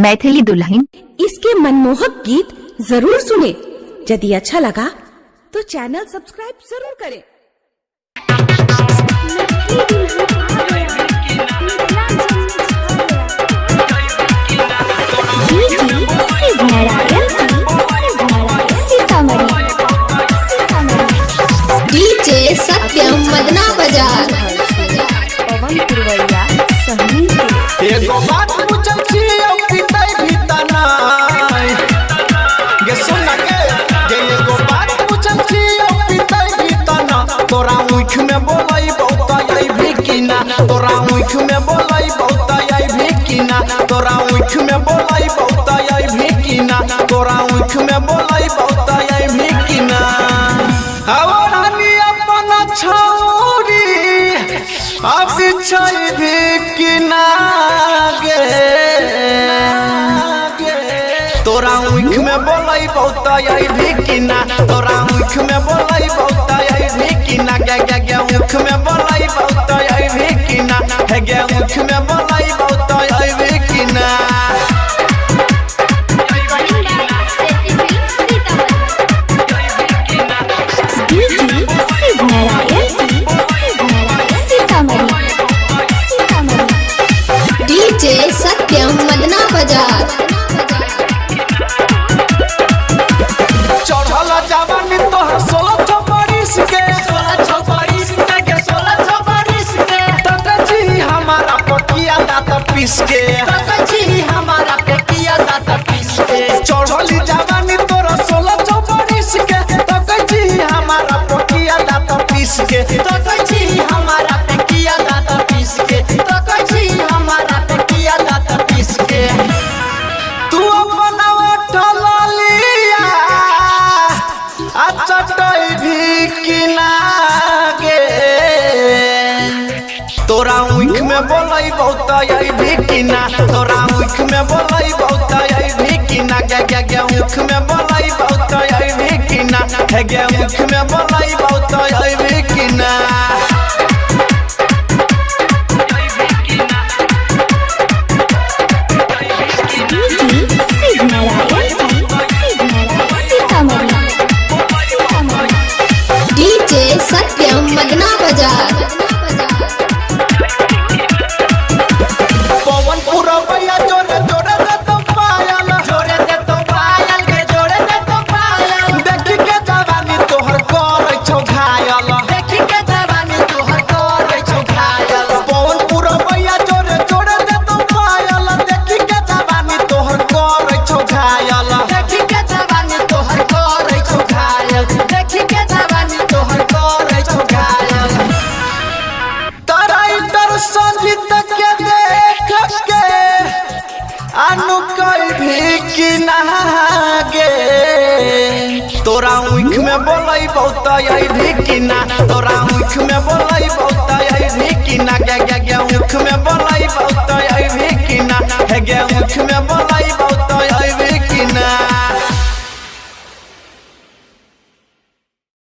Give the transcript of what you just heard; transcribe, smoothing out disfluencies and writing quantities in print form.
मैथिली दुल्हन। इसके मनमोहक गीत जरूर सुने। यदि अच्छा लगा तो चैनल सब्सक्राइब जरूर करें। डीजे सत्यम मदना बाजार। पवन पुरवैया सहनी एगो बात पूछल छी ओ पितै भीतना गे सुन के एगो बात पूछल छी ओ पितै भीतना तोरा मुख में बोलै बहुत आई भिकिना तोरा मुख में बोलै बहुत आई भिकिना तोरा मुख में बोलै बहुत आई भिकिना तोरा मुख में बोलै बहुत आई भिकिना आवरानी अपन छौरी अब छै भिकिना गे तोरा मुख में बोलै बहुत आई भिकिना तोरा मुख में बोलै बहुत आई भिकिना गे गे गे मुख में बोलै बहुत आई भिकिना हे गे मुख में बोलै बहुत आई भिकिना डीजे सत्यम मदना बाजार। चढ़ल जवानी तोहर 16 बरिस के 16 बरिस के 16 बरिस के तकजी हमारा पकिया दांत पीस के तकजी हमारा पकिया दांत पीस के चढ़ल जवानी तोहर 16 बरिस के तकजी हमारा पकिया दांत पीस के तकजी हमारा पकिया दांत पीस के तकजी हमारा पकिया दांत पीस के तू अपना उठलिया चटई भिकिना गे तोरा मुख में बोलै बहुत आई भिकिना तोरा मुख में बोलै बहुत आई भिकिना गे गे गे मुख में बोलै बहुत आई भिकिना हे गे मुख में बोलै बहुत आई भिकिना डीजे सत्यम मदना बाजार। पवन पुरवैया जोरे जोरे दे तो पायल जोरे दे तो पायल के जोरे दे तो पायल देखि के जवानी तोहर करै छौ घायल देखि के जवानी तोहर करै छौ घायल पवन पुरवैया जोरे जोरे दे तो पायल देखि के जवानी तोहर करै छौ घायल देखि के जवानी तोहर करै छौ घायल देखि के जवानी तोहर करै छौ घायल तोरा इधर संगीत के देख के अनु कोई भिकिना गे तोरा मुख में बोलै बहुत आई भिकिना तोरा मुख में बोलै बहुत आई भिकिना गे गे गे मुख में